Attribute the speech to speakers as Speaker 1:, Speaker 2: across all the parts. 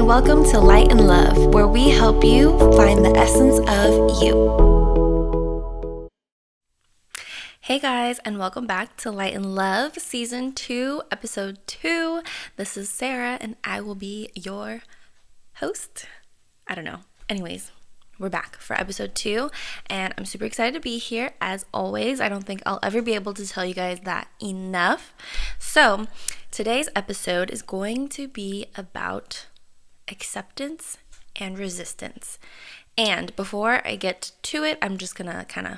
Speaker 1: welcome to Light and Love, where we help you find the essence of you. Hey guys, and welcome back to Light and Love, Season 2, Episode 2. This is Sarah, and I will be your host. I don't know. Anyways, we're back for Episode 2, and I'm super excited to be here, as always. I don't think I'll ever be able to tell you guys that enough. So, today's episode is going to be about acceptance and resistance. And before I get to it, I'm just gonna kind of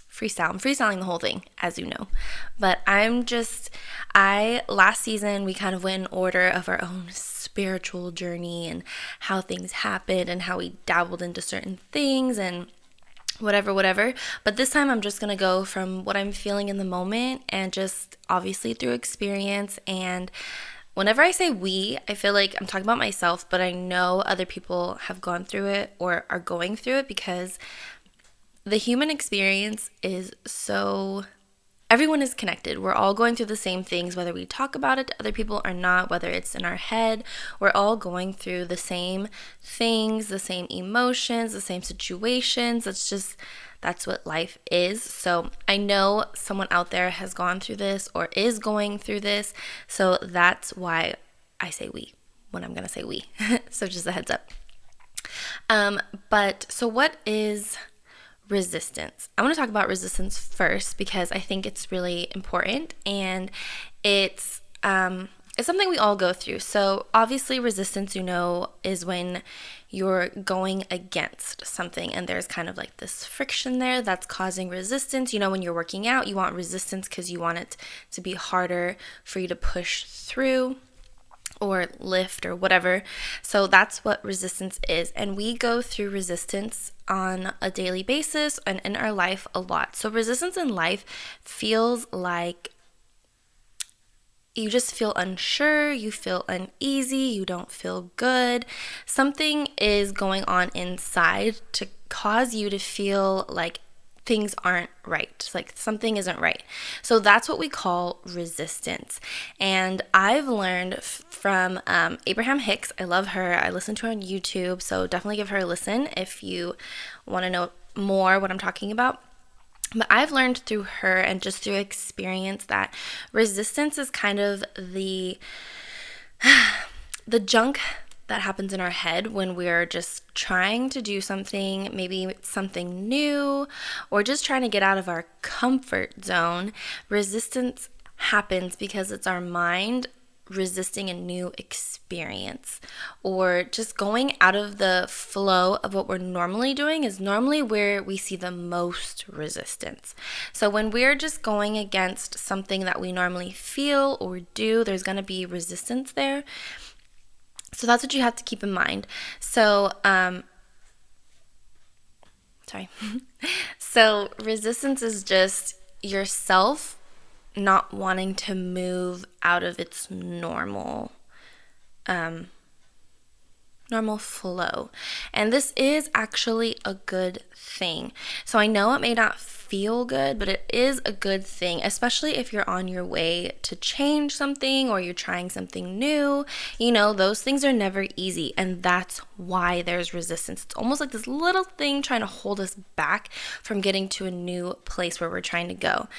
Speaker 1: freestyle. I'm freestyling the whole thing, as you know. But last season, we kind of went in order of our own spiritual journey and how things happened and how we dabbled into certain things and whatever. But this time I'm just going to go from what I'm feeling in the moment and just obviously through experience. And whenever I say we, I feel like I'm talking about myself, but I know other people have gone through it or are going through it because the human experience is everyone is connected. We're all going through the same things, whether we talk about it to other people or not, whether it's in our head. We're all going through the same things, the same emotions, the same situations. That's what life is. So I know someone out there has gone through this or is going through this. So that's why I say we when I'm going to say we. So just a heads up. So what is resistance? I want to talk about resistance first because I think it's really important and it's something we all go through. So obviously resistance, is when you're going against something and there's kind of like this friction there that's causing resistance. When you're working out, you want resistance because you want it to be harder for you to push through or lift or whatever. So that's what resistance is. And we go through resistance on a daily basis and in our life a lot. So resistance in life feels like you just feel unsure, you feel uneasy, you don't feel good. Something is going on inside to cause you to feel like things aren't right, like something isn't right. So that's what we call resistance. And I've learned from Abraham Hicks. I love her. I listen to her on YouTube, so definitely give her a listen if you want to know more what I'm talking about. But I've learned through her and just through experience that resistance is kind of the junk that happens in our head when we're just trying to do something, maybe something new, or just trying to get out of our comfort zone. Resistance happens because it's our mind resisting a new experience, or just going out of the flow of what we're normally doing is normally where we see the most resistance. So when we're just going against something that we normally feel or do, there's going to be resistance there. So that's what you have to keep in mind. So, So resistance is just yourself not wanting to move out of its normal flow. And this is actually a good thing. So I know it may not feel good, but it is a good thing, especially if you're on your way to change something or you're trying something new. Those things are never easy, and that's why there's resistance. It's almost like this little thing trying to hold us back from getting to a new place where we're trying to go.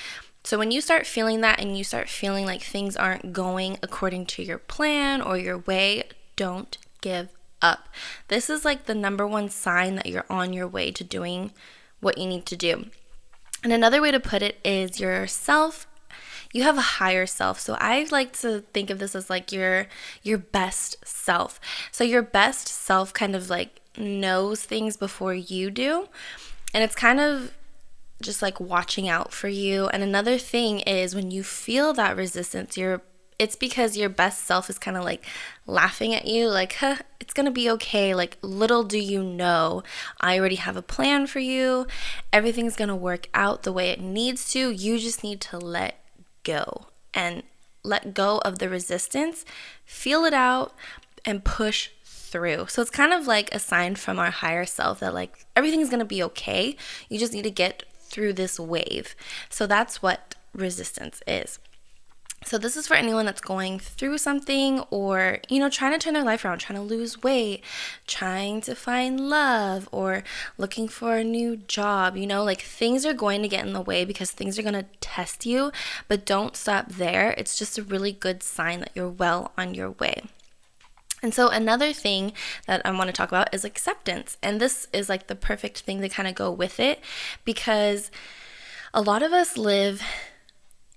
Speaker 1: So when you start feeling that and you start feeling like things aren't going according to your plan or your way, don't give up. This is like the number one sign that you're on your way to doing what you need to do. And another way to put it is yourself. You have a higher self. So I like to think of this as like your best self. So your best self kind of like knows things before you do. And it's kind of just like watching out for you. And another thing is when you feel that resistance, it's because your best self is kind of like laughing at you, like, it's gonna be okay. Like, little do you know, I already have a plan for you. Everything's gonna work out the way it needs to. You just need to let go and let go of the resistance, feel it out, and push through. So it's kind of like a sign from our higher self that like everything's gonna be okay. You just need to get through this wave. So that's what resistance is. So this is for anyone that's going through something, or, trying to turn their life around, trying to lose weight, trying to find love, or looking for a new job. Like, things are going to get in the way because things are going to test you, but don't stop there. It's just a really good sign that you're well on your way. And so another thing that I want to talk about is acceptance. And this is like the perfect thing to kind of go with it, because a lot of us live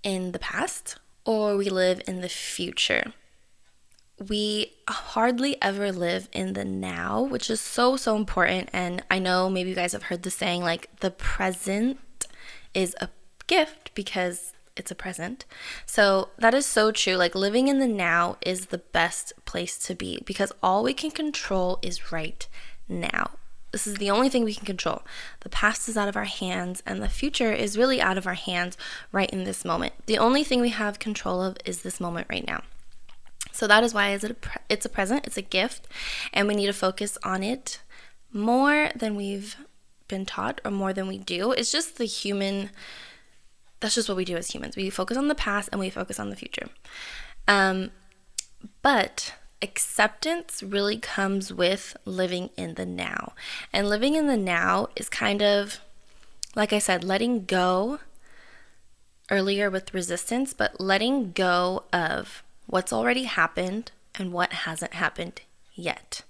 Speaker 1: in the past or we live in the future. We hardly ever live in the now, which is so, so important. And I know maybe you guys have heard the saying, like, the present is a gift because it's a present. So that is so true. Like, living in the now is the best place to be, because all we can control is right now. This is the only thing we can control. The past is out of our hands, and the future is really out of our hands right in this moment. The only thing we have control of is this moment right now. So that is why it's a present, it's a gift, and we need to focus on it more than we've been taught, or more than we do. It's just that's just what we do as humans. We focus on the past and we focus on the future. But acceptance really comes with living in the now. And living in the now is kind of, like I said, letting go earlier with resistance, but letting go of what's already happened and what hasn't happened yet.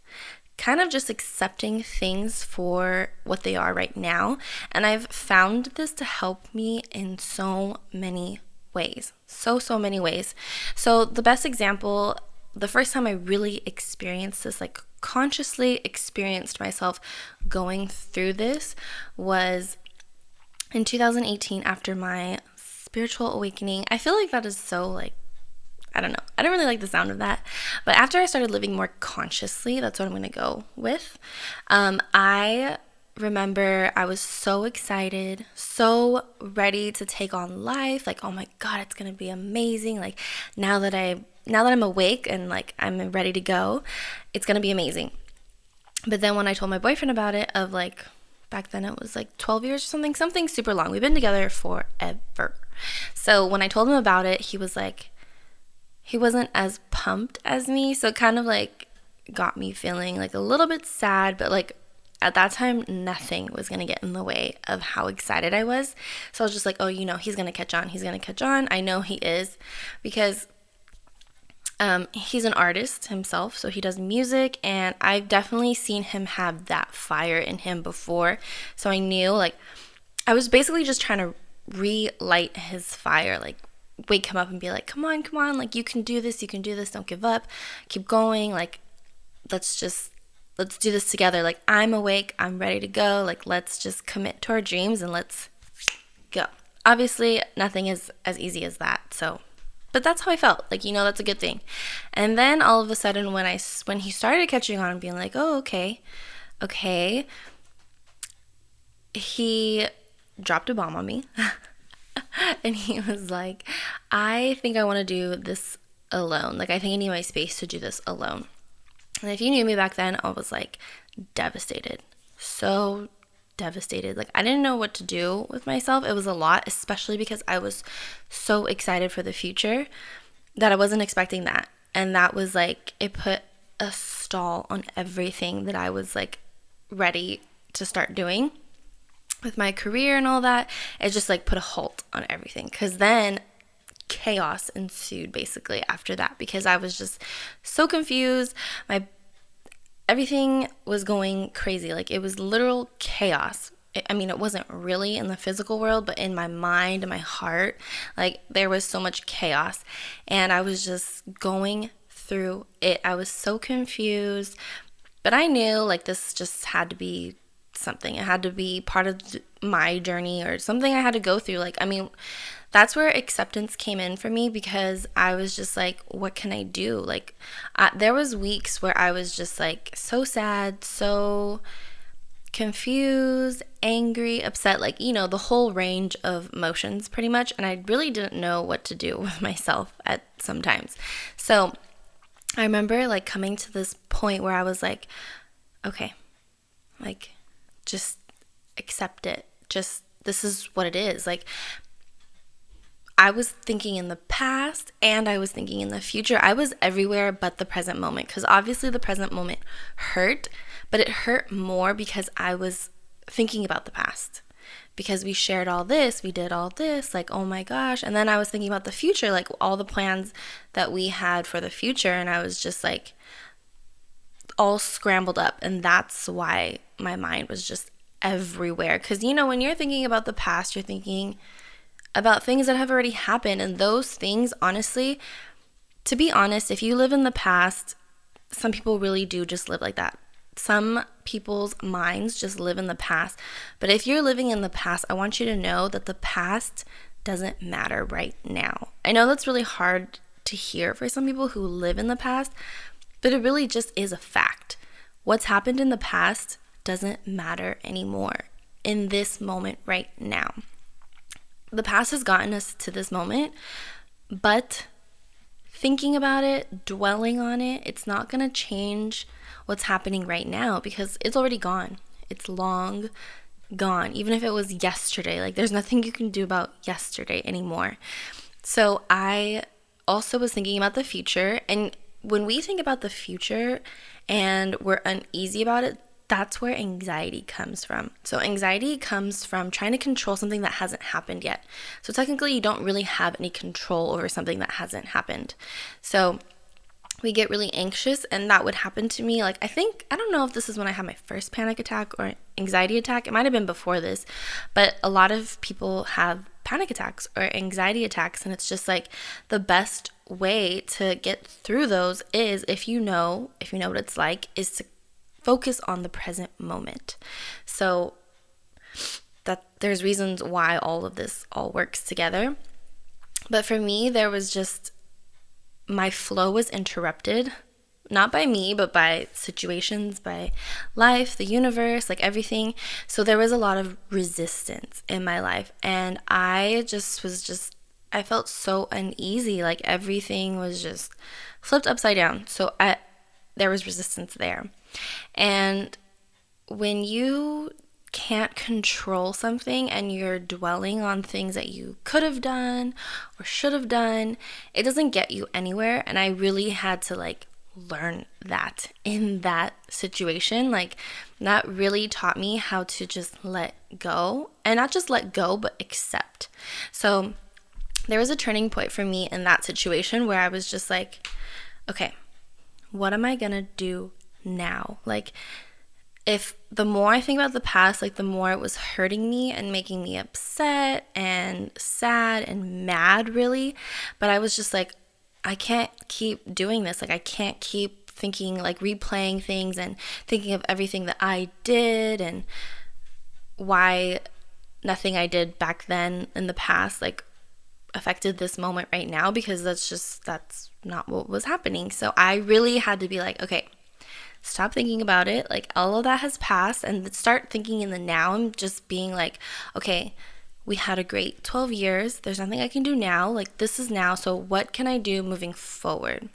Speaker 1: Kind of just accepting things for what they are right now. And I've found this to help me in so many ways. So many ways. So the best example, the first time I really experienced this, like consciously experienced myself going through this, was in 2018 after my spiritual awakening. I feel like that is so, like, I don't know. I don't really like the sound of that. But after I started living more consciously, that's what I'm going to go with. I remember I was so excited, so ready to take on life. Like, oh my God, it's going to be amazing. Like, now that I'm awake and like I'm ready to go, it's going to be amazing. But then when I told my boyfriend about it, of like, back then it was like 12 years or something super long. We've been together forever. So when I told him about it, he wasn't as pumped as me. So it kind of like got me feeling like a little bit sad, but like at that time, nothing was going to get in the way of how excited I was. So I was just like, oh, he's going to catch on. He's going to catch on. I know he is, because he's an artist himself, so he does music, and I've definitely seen him have that fire in him before. So I knew, like, I was basically just trying to relight his fire, like wake him up and be like, come on, like, you can do this, don't give up, keep going, like, let's do this together. Like, I'm awake, I'm ready to go, like, let's just commit to our dreams and let's go. Obviously, nothing is as easy as that, but that's how I felt. Like, that's a good thing. And then all of a sudden, when he started catching on and being like, oh, okay, he dropped a bomb on me. And he was like, I think I want to do this alone. Like, I think I need my space to do this alone. And if you knew me back then, I was like devastated. So devastated. Like, I didn't know what to do with myself. It was a lot, especially because I was so excited for the future that I wasn't expecting that. And that was like, it put a stall on everything that I was like ready to start doing with my career and all that. It just like put a halt on everything, because then chaos ensued basically after that, because I was just so confused. Everything was going crazy. Like, it was literal chaos. I mean, it wasn't really in the physical world, but in my mind and my heart, like, there was so much chaos, and I was just going through it. I was so confused, but I knew, like, this just had to be something. It had to be part of my journey, or something I had to go through. Like, I mean, that's where acceptance came in for me, because I was just like, what can I do? Like, there was weeks where I was just like so sad, so confused, angry, upset, like, the whole range of emotions pretty much. And I really didn't know what to do with myself at sometimes. So I remember like coming to this point where I was like, okay, like, just accept it. Just, this is what it is. Like, I was thinking in the past and I was thinking in the future. I was everywhere but the present moment, because obviously the present moment hurt, but it hurt more because I was thinking about the past. Because we shared all this, we did all this, like, oh my gosh. And then I was thinking about the future, like all the plans that we had for the future. And I was just like all scrambled up. And that's why my mind was just everywhere. Because, when you're thinking about the past, you're thinking about things that have already happened. And those things, honestly, to be honest, if you live in the past, some people really do just live like that. Some people's minds just live in the past. But if you're living in the past, I want you to know that the past doesn't matter right now. I know that's really hard to hear for some people who live in the past, but it really just is a fact. What's happened in the past doesn't matter anymore in this moment right now. The past has gotten us to this moment, but thinking about it, dwelling on it, it's not going to change what's happening right now because it's already gone. It's long gone. Even if it was yesterday, like there's nothing you can do about yesterday anymore. So I also was thinking about the future, and when we think about the future and we're uneasy about it, that's where anxiety comes from. So anxiety comes from trying to control something that hasn't happened yet. So technically you don't really have any control over something that hasn't happened. So we get really anxious, and that would happen to me. Like, I don't know if this is when I had my first panic attack or anxiety attack. It might have been before this, but a lot of people have panic attacks or anxiety attacks, and it's just like the best way to get through those is if you know what it's like, is to focus on the present moment. So that there's reasons why all of this all works together. But for me, there was just, my flow was interrupted, not by me, but by situations, by life, the universe, like everything. So there was a lot of resistance in my life, and I felt so uneasy, like everything was just flipped upside down. So there was resistance there. And when you can't control something and you're dwelling on things that you could have done or should have done, it doesn't get you anywhere. And I really had to learn that in that situation. That really taught me how to just let go, and not just let go, but accept. So there was a turning point for me in that situation where I was just like, okay, what am I gonna do now? If the more I think about the past, the more it was hurting me and making me upset and sad and mad, really. But I was just like, I can't keep doing this. I can't keep thinking, replaying things and thinking of everything that I did and why nothing I did back then in the past, affected this moment right now, because that's not what was happening. So I really had to be like, okay, stop thinking about it. All of that has passed, and start thinking in the now, and just being like, okay, we had a great 12 years. There's nothing I can do now. This is now. So what can I do moving forward?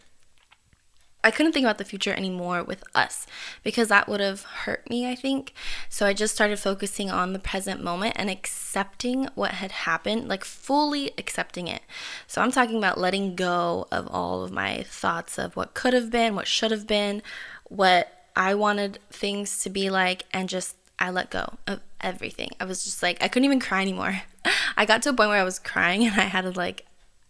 Speaker 1: I couldn't think about the future anymore with us, because that would have hurt me, I think. So I just started focusing on the present moment and accepting what had happened, fully accepting it. So I'm talking about letting go of all of my thoughts of what could have been, what should have been, what I wanted things to be like, and just I let go of everything. I was just I couldn't even cry anymore. I got to a point where I was crying, and I had to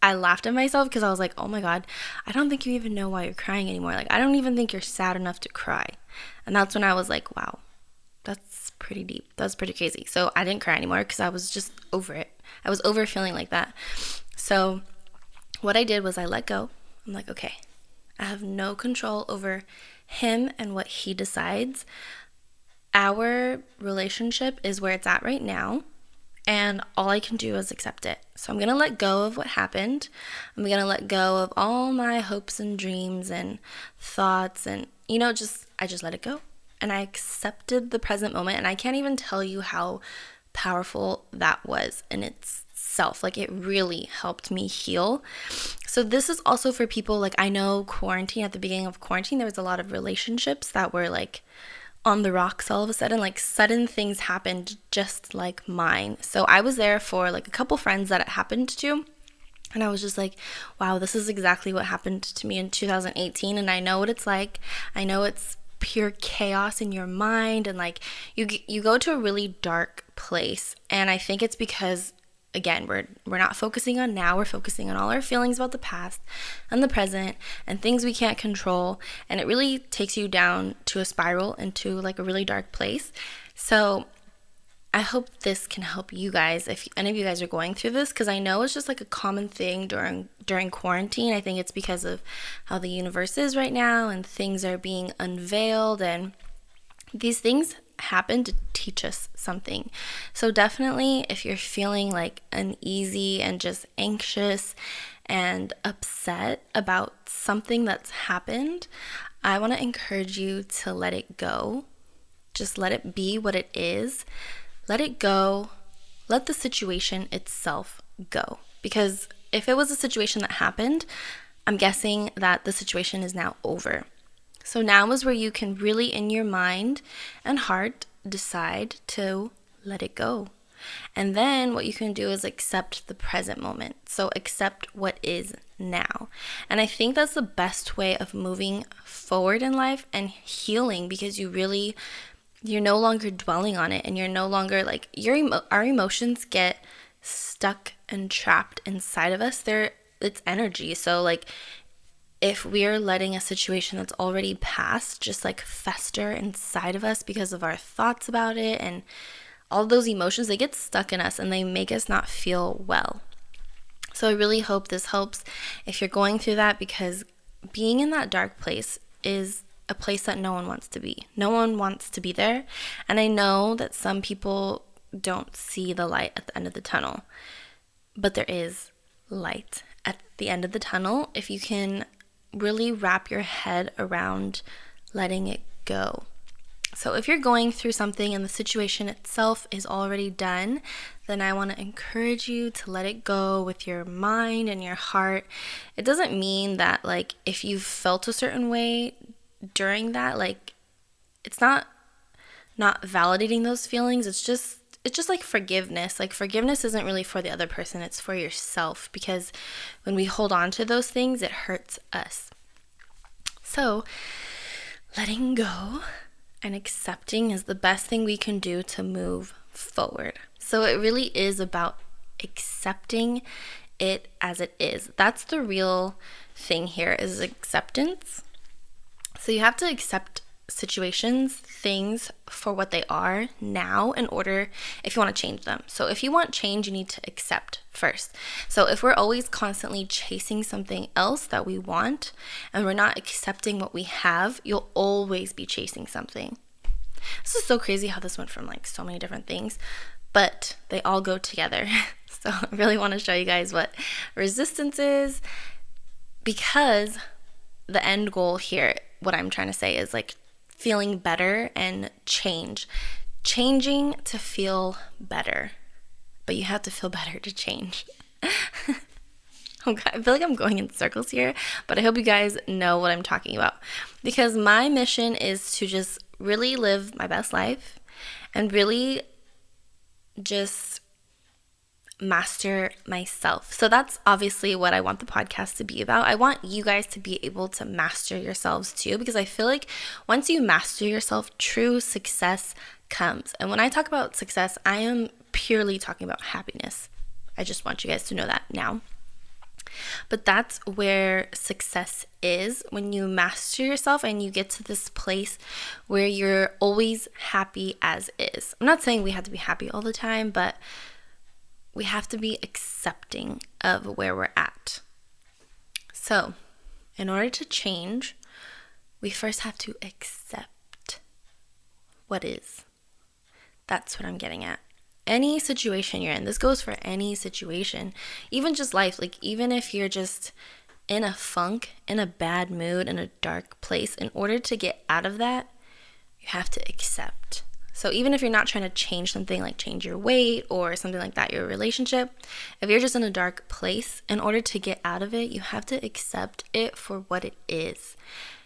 Speaker 1: I laughed at myself, because I was like, oh my God, I don't think you even know why you're crying anymore. I don't even think you're sad enough to cry. And that's when I was like, wow, that's pretty deep. That's pretty crazy. So I didn't cry anymore, because I was just over it. I was over feeling like that. So what I did was I let go. I'm like, okay, I have no control over him and what he decides. Our relationship is where it's at right now, and all I can do is accept it. So I'm going to let go of what happened. I'm going to let go of all my hopes and dreams and thoughts, and I just let it go. And I accepted the present moment, and I can't even tell you how powerful that was in itself. It really helped me heal. So this is also for people, I know quarantine, at the beginning of quarantine, there was a lot of relationships that were on the rocks all of a sudden. Sudden things happened just like mine. So I was there for a couple friends that it happened to, And I was just like, wow, this is exactly what happened to me in 2018. And I know what it's like. I know it's pure chaos in your mind. And like you go to a really dark place. And I think it's because, again, we're not focusing on now. We're focusing on all our feelings about the past and the present and things we can't control. And it really takes you down to a spiral into like a really dark place. So I hope this can help you guys if any of you guys are going through this, because I know it's just like a common thing during quarantine. I think it's because of how the universe is right now and things are being unveiled, and these things happen to teach us something. So definitely if you're feeling like uneasy and just anxious and upset about something that's happened, I want to encourage you to let it go. Just let it be what it is. Let it go. Let the situation itself go. Because if it was a situation that happened, I'm guessing that the situation is now over. So now is where you can really, in your mind and heart, decide to let it go. And then what you can do is accept the present moment. So accept what is now. And I think that's the best way of moving forward in life and healing, because you're no longer dwelling on it, and you're no longer like our emotions get stuck and trapped inside of us. It's energy. So like if we're letting a situation that's already passed just like fester inside of us because of our thoughts about it, and all those emotions, they get stuck in us and they make us not feel well. So I really hope this helps if you're going through that, because being in that dark place is a place that no one wants to be. No one wants to be there. And I know that some people don't see the light at the end of the tunnel, but there is light at the end of the tunnel if you can really wrap your head around letting it go. So if you're going through something and the situation itself is already done, then I want to encourage you to let it go with your mind and your heart. It doesn't mean that like if you felt a certain way during that, like it's not validating those feelings. It's just like forgiveness. Like forgiveness isn't really for the other person, it's for yourself, because when we hold on to those things, it hurts us. So letting go and accepting is the best thing we can do to move forward. So it really is about accepting it as it is. That's the real thing here, is acceptance. So you have to accept situations, things for what they are now in order if you want to change them. So if you want change, you need to accept first. So if we're always constantly chasing something else that we want and we're not accepting what we have, you'll always be chasing something. This is so crazy how this went from like so many different things, but they all go together. So I really want to show you guys what resistance is, because the end goal here, what I'm trying to say is like feeling better and changing to feel better, but you have to feel better to change. Okay, I feel like I'm going in circles here, but I hope you guys know what I'm talking about, because my mission is to just really live my best life and really just master myself. So that's obviously what I want the podcast to be about. I want you guys to be able to master yourselves too, because I feel like once you master yourself, true success comes. And when I talk about success, I am purely talking about happiness. I just want you guys to know that now. But that's where success is, when you master yourself and you get to this place where you're always happy as is. I'm not saying we have to be happy all the time, but we have to be accepting of where we're at. So, in order to change, we first have to accept what is. That's what I'm getting at. Any situation you're in, this goes for any situation, even just life. Like even if you're just in a funk, in a bad mood, in a dark place, in order to get out of that, you have to accept. So even if you're not trying to change something, like change your weight or something like that, your relationship, if you're just in a dark place, in order to get out of it, you have to accept it for what it is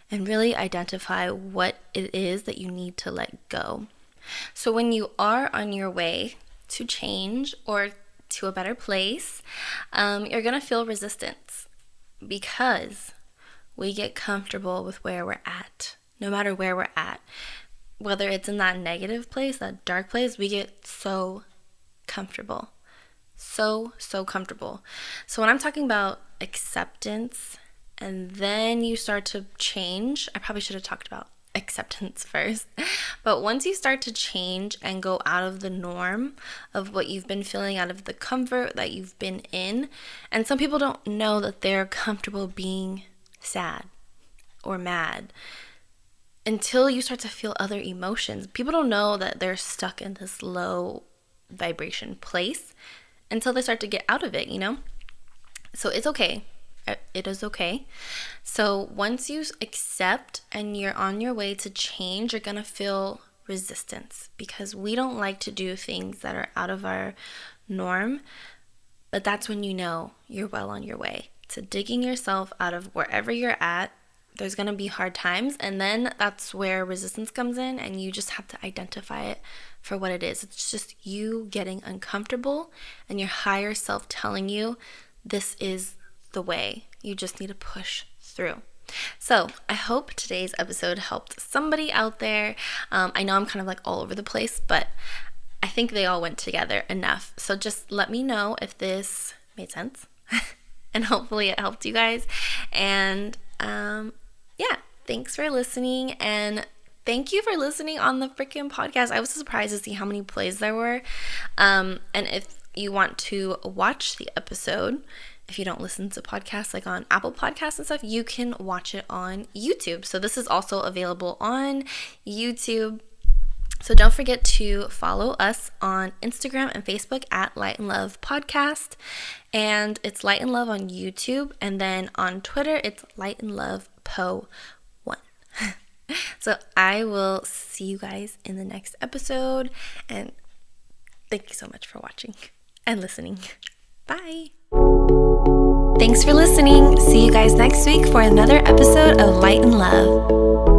Speaker 1: and really identify what it is that you need to let go. So when you are on your way to change or to a better place, you're going to feel resistance because we get comfortable with where we're at, no matter where we're at. Whether it's in that negative place, that dark place, we get so comfortable. So comfortable. So when I'm talking about acceptance and then you start to change, I probably should have talked about acceptance first. But once you start to change and go out of the norm of what you've been feeling, out of the comfort that you've been in, and some people don't know that they're comfortable being sad or mad until you start to feel other emotions. People don't know that they're stuck in this low vibration place until they start to get out of it, So it's okay. It is okay. So once you accept and you're on your way to change, you're going to feel resistance because we don't like to do things that are out of our norm. But that's when you know you're well on your way to digging yourself out of wherever you're at. There's going to be hard times, and then that's where resistance comes in, and you just have to identify it for what it is. It's just you getting uncomfortable and your higher self telling you this is the way. You just need to push through. So I hope today's episode helped somebody out there. I know I'm kind of like all over the place, but I think they all went together enough. So just let me know if this made sense and hopefully it helped you guys. And yeah, thanks for listening, and thank you for listening on the freaking podcast. I was surprised to see how many plays there were. And if you want to watch the episode, if you don't listen to podcasts like on Apple Podcasts and stuff, you can watch it on YouTube. So this is also available on YouTube. So don't forget to follow us on Instagram and Facebook at Light and Love Podcast. And it's Light and Love on YouTube. And then on Twitter, it's Light and Love Po1. So I will see you guys in the next episode. And thank you so much for watching and listening. Bye. Thanks for listening. See you guys next week for another episode of Light and Love.